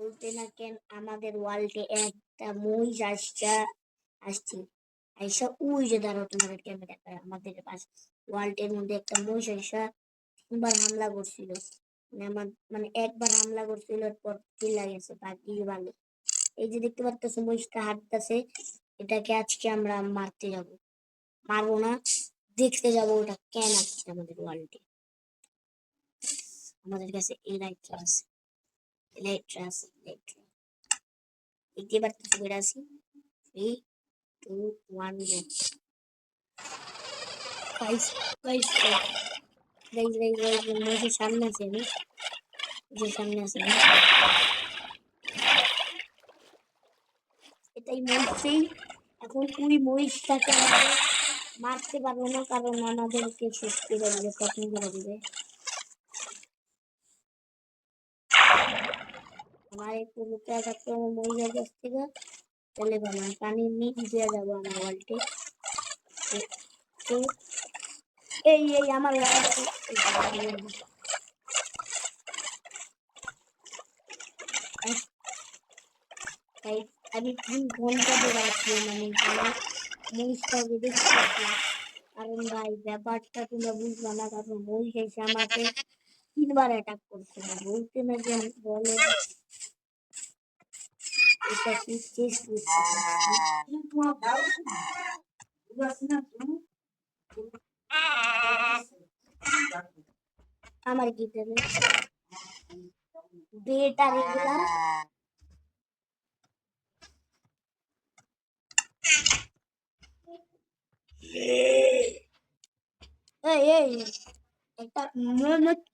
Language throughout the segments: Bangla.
বলতে না কেন আমাদের ওয়ার্ল্ডে একটা মহিষ আসছে আইসা ওই যে দাঁড়াও তোমাদের ক্যামেরা আমাদের পাশ ওয়ার্ল্ডের মধ্যে একটা মহিষ আইসা তিনবার হামলা করছিল মানে একবার হামলা করছিল পর চিল্লা গেছে বাকি ভালো এই যে দেখতে পারতেছো মহিষটা হাঁটতেছে এটাকে আজকে আমরা মারতে যাব মারবো না দেখতে যাব ওটা কেন আসছে আমাদের ওয়ার্ল্ডে আমাদের কাছে ইলাইট্রা আছে দেখতে পারতেছো বেড়ে আসি 3 2 1 go guys মহিষের সামনে আছে আমি যে সামনে আছে এটাই মহিষই এখন ওই মহিষটাকে আমাদের মারতে পারবো না কারণ আমাদেরকে শেষ করে দিবে খতম করে দিবে আমার একটু লুকিয়ে থাকতে হবে মহিষের কাছ থেকে চলে ভালো পানির নিচ দিয়ে যাবো আমার ওয়ালটি এই আমার আমি 3 ঘন্টা ধরে আছি মানে মহিষটাকে দেখতে কারণ ভাই ব্যাপারটা তোমরা বুঝবা না কারণ মহিষ এসে আমাকে 3বার অ্যাটাক করছে না বলতে না যে বলে এটা কি চেষ্টা আমার কি দেবে বেটা রেগুলার এই একটা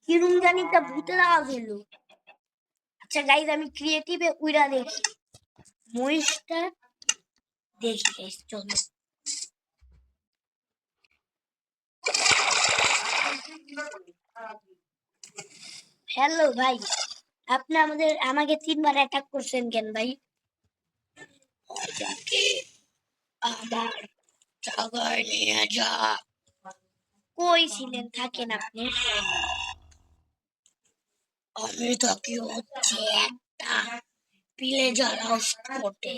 কিরম জানি একটা ভূতের আওয়াজ হলো আচ্ছা গাইজ আমি ক্রিয়েটিভে উইরা দেখি মহিষটা দেখি গাইজ চলো হ্যালো ভাই আপনি আমাকে 3বার অ্যাটাক করছেন কেন ভাই আবার জায়গায় নিয়ে যা কই ছিলেন থাকেন আপনি আমি থাকি হচ্ছে একটা ভিলেজার হাউস কোর্টে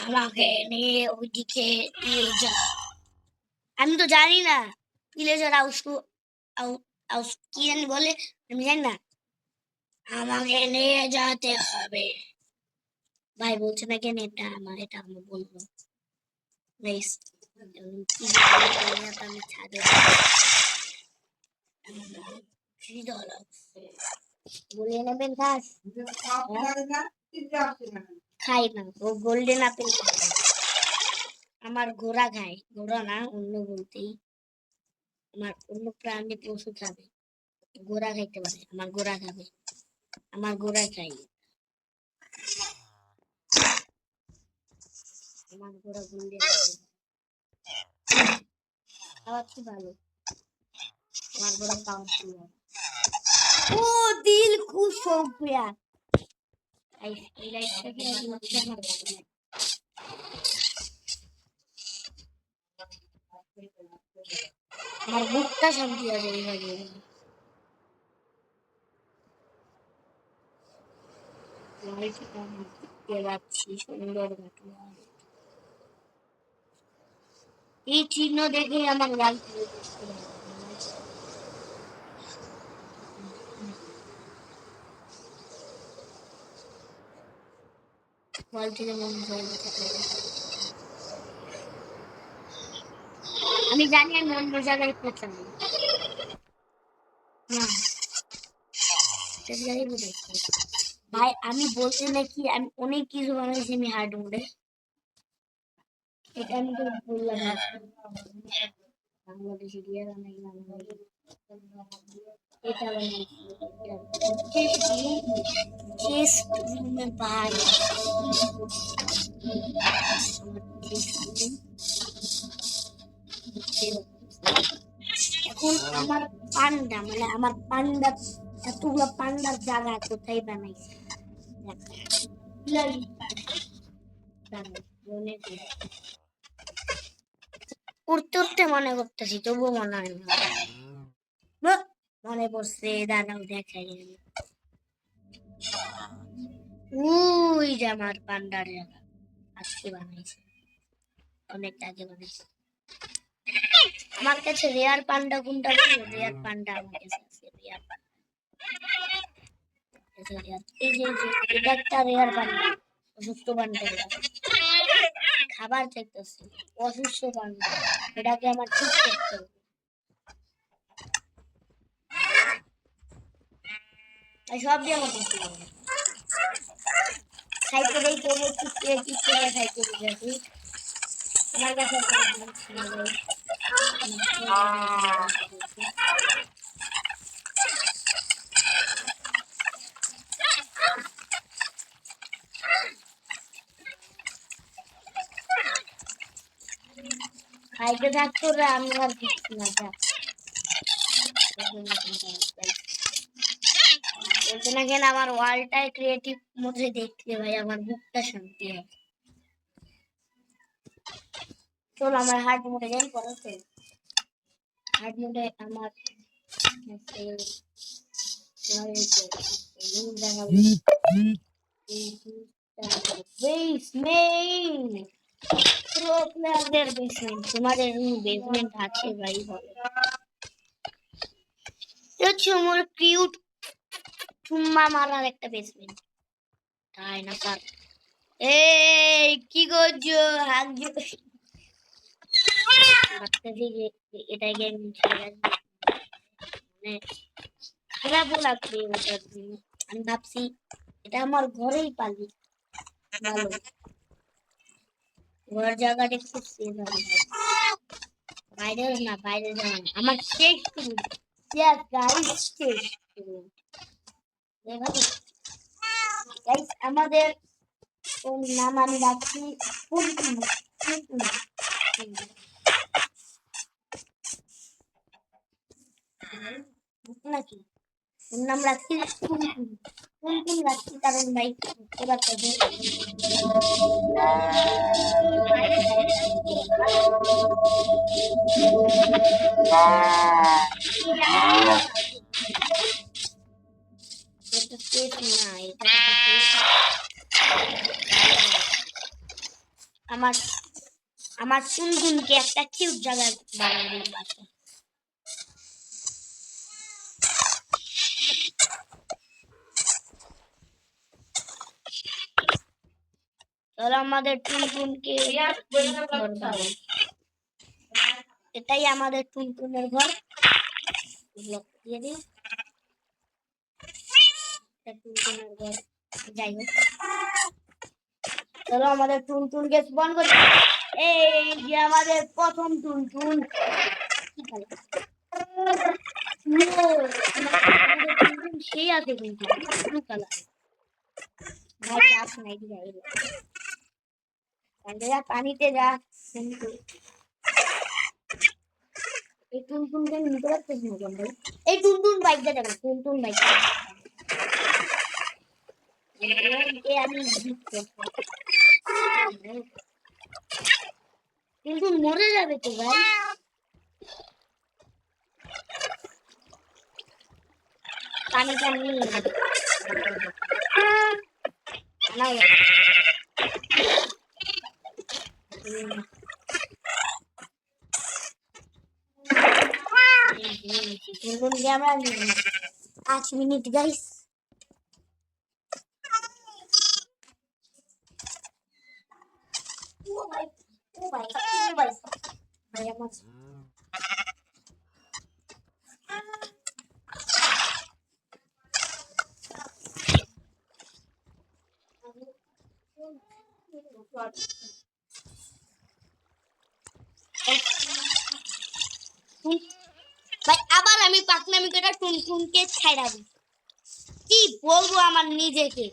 আমাকে নিয়ে ওইদিকে নিয়ে যা আমি তো জানি না ভিলেজার হাউস কি জানি বলে আমি জানি না আমাকে নিয়ে যেতে হবে ভাই বলছে না কেন এটা আমার বলবো গাইস আমি ছাদে বলে নেবেন ঘাস খাই না ও গোল্ডেন আপেল আমার ঘোড়া খায় ঘোড়া না অন্য বলতেই আমার অন্য প্রাণী পশু খাবে ঘোড়া খাইতে পারে আমার ঘোড়া খাবে আমার ঘোড়া খাই আমার ঘোড়া গোল্ডেন খাওয়া কি ভালো আমার ঘোড়া খাওয়া ও দিল খুশ हो गया আমার বুকটা শান্তি আছে সুন্দর এই চিহ্ন দেখে আমার লাল আমি জানি আমি অন্য জায়গায় পৌঁছাবো ভাই আমি বলতে নাকি আমি অনেক কিছু বানাইছি আমি হার্ড মোডে এটা আমি তো বললাম বাংলাদেশে গিয়ে বানাইলাম এটা বানাইছি চেস্ট রুমে ভাই এখন আমার পান্ডা মানে আমার পান্ডা এতগুলো পান্ডার জায়গা কোথায় বানাইছে উঠতে উঠতে মনে করতেছি তবুও মনে হয় না মনে পড়ছে দাদাও দেখাই ওই যে আমার পান্ডার জায়গা, আজকে বানাইছে, অনেক আগে বানাইছে। আমার কাছে রেয়ার পান্ডা কোনটা ছিল? রেয়ার পান্ডা আমার কাছে আছে, রেয়ার পান্ডা। এই যে এটা একটা রেয়ার পান্ডা, অসুস্থ পান্ডা। খাবার চাইতেছে, অসুস্থ পান্ডা, এটাকে আমার ঠিক করতে হবে। সব দিয়ে আমার খাইতে দেই, তবু ঠিক করে খাইতে দিয়েছি। আমার কাছে খাইতে থাকতো, আমি আর কিছু না। বলতে না কেন আমার ওয়ালটাই ক্রিয়েটিভ মধ্যে দেখতে ভাই আমার বুকটা শান্তি হয়। চলো আমার হার্ড মোডে যাই, পরে হার্ড মোডে আমার তোমাদের বেসমেন্ট আছে ভাই, বলে আমার কিউট চুম্মা মারার একটা বেসমেন্ট, তাই না স্যার? এই কি করছো? হাত ভাবতেছি যে এটাই গেম মানে খারাপও লাগবে ওটার জন্য। আমি ভাবছি এটা আমার ঘরেই পালি, ভালো ঘর জায়গাটা খুব সেফ হবে, বাইরে না, বাইরে যাওয়া না। আমার শেষ করুন, গাইস শেষ করুন গাইস। আমাদের নাম আমি রাখছি নাকি নাম রাখছি টুনটুন রাখছি, কারণ ভাই এবার আমার আমার টুনটুনকে একটা কিউট জায়গায় বানিয়ে দিই বাসা। চলো আমাদের টুনটুনকে এটাই আমাদের টুনটুনের ঘর, দিয়ে দিই টুনটুনের ঘর। যাই হোক, চলো আমাদের টুনটুনকে স্পন করি। এই যে আমাদের প্রথম টুনটুন, সেই আছে কিন্তু ব্লু কালার, পানিতে যা। এই টুনটুনকে নিতে পারছিস না কেন ভাই? এই টুনটুন বাইকটা যাবে, টুনটুন বাইক আমি টুনটুন মরে যাবে তো ভাই। পানি টানি আমরা 5 মিনিট গাইস। ভাই আবার আমি পাকনামি করে টুনটুনকে ছাইড়া দিই, কি বলবো আমার নিজেকে।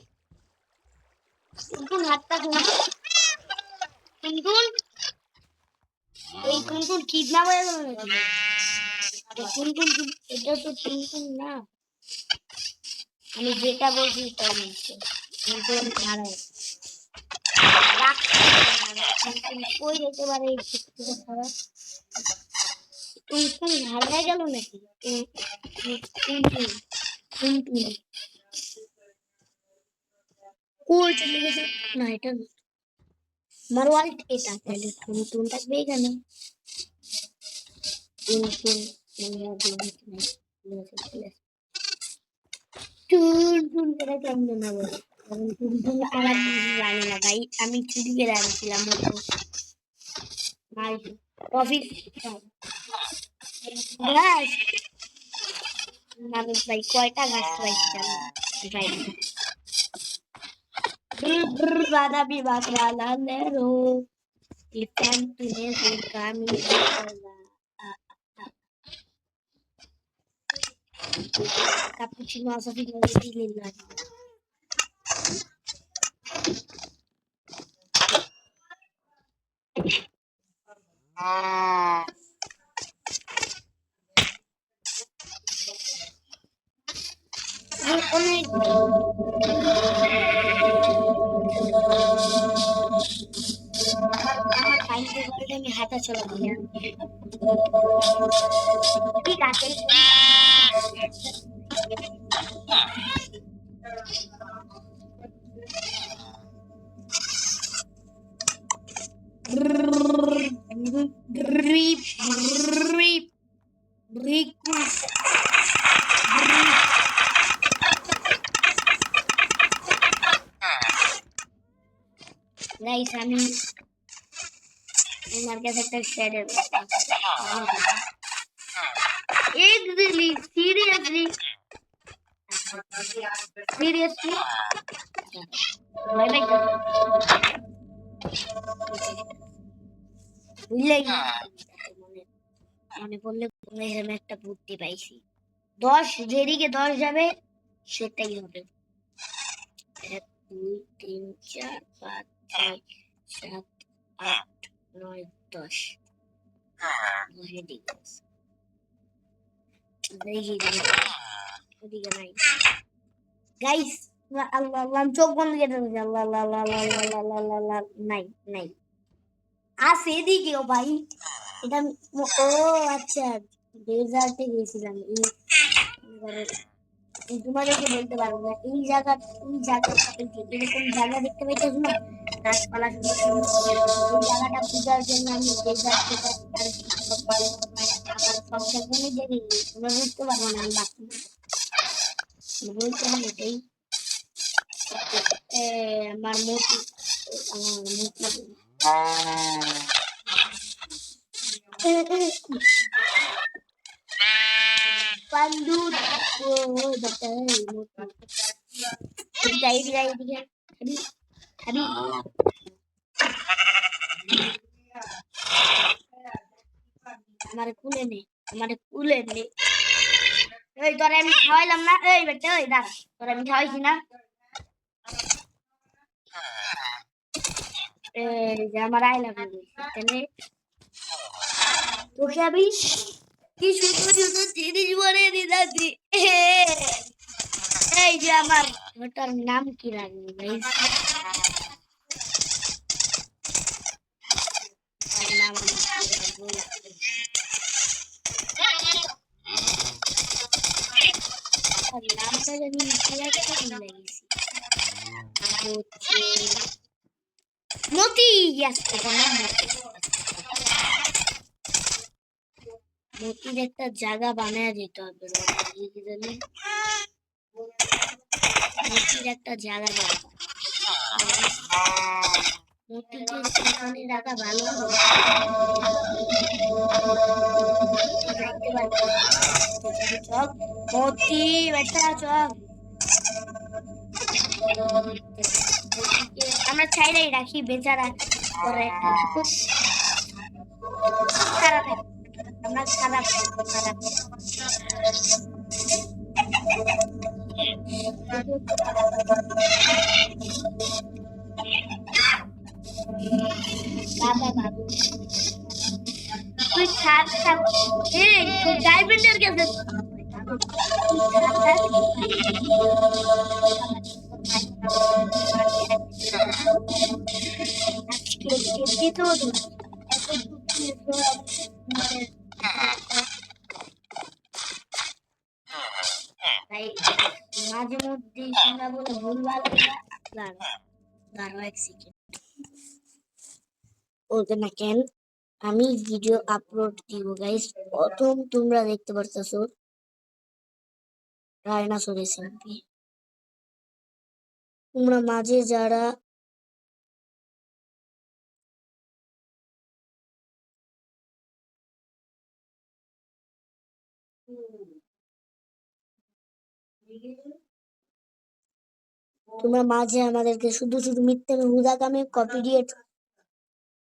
টুনটুন হাতটা টুনটুন, এই টুনটুন কিডন্যাপ হয়ে গেল নাকি? টুনটুন, এটা তো টুনটুন না, আমি যেটা বলছি তাই বলছি। টুনটুন হারায় কই যেতে পারে এই খারাপ? টুনটুন হারায় গেল নাকি? টুনটুন টুনটুন কই চলে গেছে? না এটা আমার ওয়ালেট এটা তাহলে টুন থাকবে এখানে। টুন টুন টুন টুন করে কেমন না বলে টুন টুন আমার জানি না ভাই, আমি চুরি করে আনছিলাম ভাই প্রফিট ঘাস মানুষ ভাই কয়টা ঘাস পাইছিলাম ভাই বাদামি বাকরালা narrow ikan tune kami cappuccino sa pinili lagi অনেক আমার টাইম টেবিলটা আমি হাঁটা চলা করি ঠিক আছে grip grip rikus guys আমি আমার কাছে একটা শেডের Seriously, seriously, seriously. Why like that? বুঝলেই মনে পড়লে এরকম একটা বুদ্ধি পাইছি 10 যেদিকে 10 যাবে সেটাই হবে 1 2 3 4 5 6 7 8 9 10 যেদিকে ওদিকে নাই গাইস আল্লাহ আল্লাহ চোখ বন্ধ করে দেন আল্লাহ আল্লাহ আল্লাহ আল্লাহ আল্লাহ নাই নাই আছে এদিকেও ভাই এটা ও আচ্ছা ডেজার্টে গেছিলাম তোমাদেরকে বলতে পারবো না এই জায়গাটা এরকম জায়গা দেখতে পাইতেছ না গাছপালা এই জায়গাটা পূজার জন্য আমি ডেজার্ট থেকে সব সেখানে দেখে তোমরা বুঝতে পারবো না আমি বাকি বলছিলাম এটাই আমার মতি Pandu oh betul dia Abi हमारे कुले ने এই তোরে আমি খাওয়াইলাম না এই বেটা ওই দাঁড়া তোরে আমি খাওয়াইছি না এই যে আমার আইলাম এখানে তোকে আমি কি সুন্দর সুন্দর জিনিস বলে দিচ্ছি এই যে আমার ওটার নাম কি রাখবো ভাই নাম নামটা জানি কি একটা লাগিয়েছি মতি মতির একটা জায়গা বানায় দিতে হবে মতির একটা জায়গা বানাবো মতিকে সেখানে রাখা ভালো চক মতি বেটা চক আমরা চাইলেই রাখি বেচারা করে খুব খারাপ আমরা খারাপ খারাপ বাবা বাবু তুই থাক থাক এই তুই ডাইভেন্ডের কাছে মাঝে মধ্যে তোমরা বলে ভুলভাল দাঁড়াও দাঁড়াও এক সেকেন্ড বলতে না কেন আমি ভিডিও আপলোড দিব গাইস প্রথম তোমরা দেখতে পারতেছো ডাইনোসর এসএমপি তোমরা মাঝে যারা তোমরা মাঝে আমাদেরকে শুধু শুধু মিথ্যে হুদা কামে কপিরিয়েট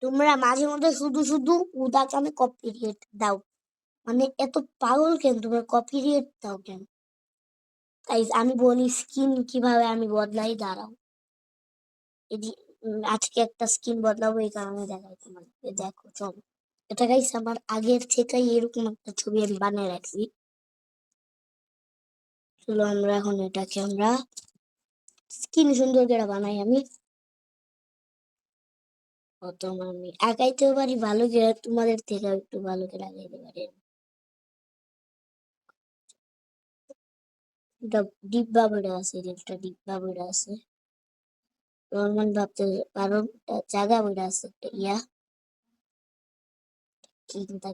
তোমরা মাঝে মধ্যে শুধু শুধু হুদা কামে কপিরিয়েট দাও মানে এত পাগল কেন তোমরা কপিরিয়েট দাও কেন গাইস আমি বলি স্কিন কিভাবে আমি বদলাই দাঁড়াও আজকে একটা স্কিন বদলাবো এই কারণে দেখাই তোমাদেরকে দেখো চলো এটা গাইস আমার আগের থেকেই এরকম একটা ছবি আমি বানিয়ে রাখছি চলো আমরা এখন এটাকে আমরা স্কিন সুন্দর করে বানাই আমি প্রথম আমি আঁকাইতেও পারি ভালো করে তোমাদের থেকে একটু ভালো করে আঁকাইতে পারি এটা ডিব্বা বেড়ে আছে একটা ডিব্বা বেড়ে আছে নর্মাল ভাবতে পারো জায়গা বেড়ে আছে একটা ইয়া চিন্তা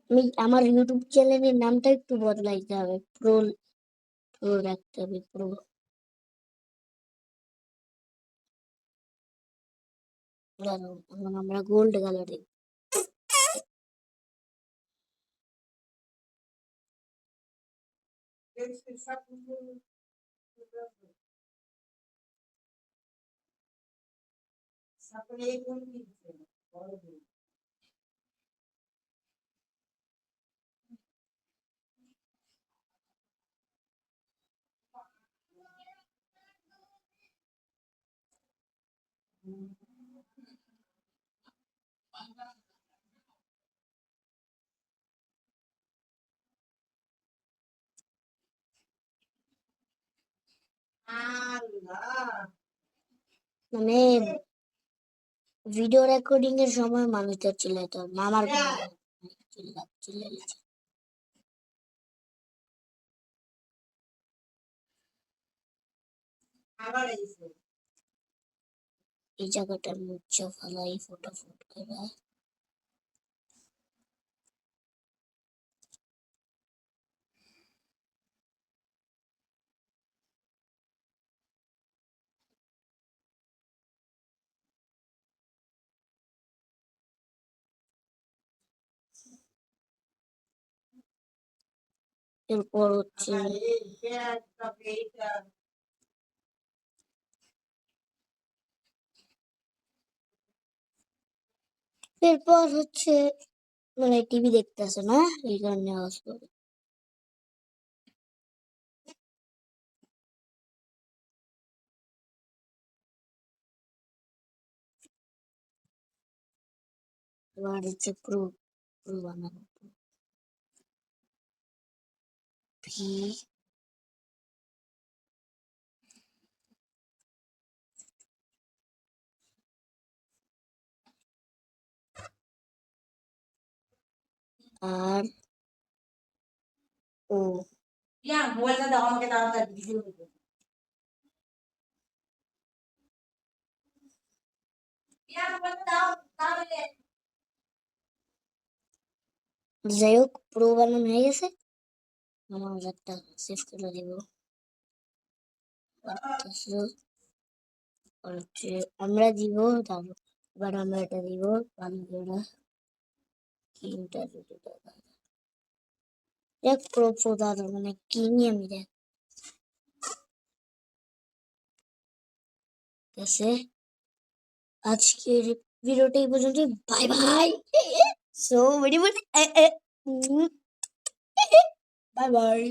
আমি আমার ইউটিউব চ্যানেলের নামটা একটু বদলাইতে হবে প্রো প্রো রাখতে হবে প্রো এখন আমরা গোল্ড কালারে মানে ভিডিও রেকর্ডিং এর সময় মানুষদের চিল্লাইতে হবে মামার চিল্লাইছে এই জায়গাটা মুচ্ছে ফেলাই ফটোফট করে এরপর হচ্ছে এরপর হচ্ছে মানে টিভি দেখতেছে না এই কারণে আওয়াজ করে এবার হচ্ছে প্রো প্রো বানাবো ভি আর ও মোবাইলটা দাও আমাকে তাড়াতাড়ি ভিডিও করবো যাই হোক প্রো বানানো হয়ে গেছে আমার একটা সেভ করে দিব হচ্ছে আমরা দিব তারপর এবার আমরা এটা দিব ভালো করে কিংটা যদি দেখ প্রো প্রো দাদা মানে কিনি আমি দেখ আছে আজকের ভিডিওটা এই পর্যন্ত bye bye so very much bye bye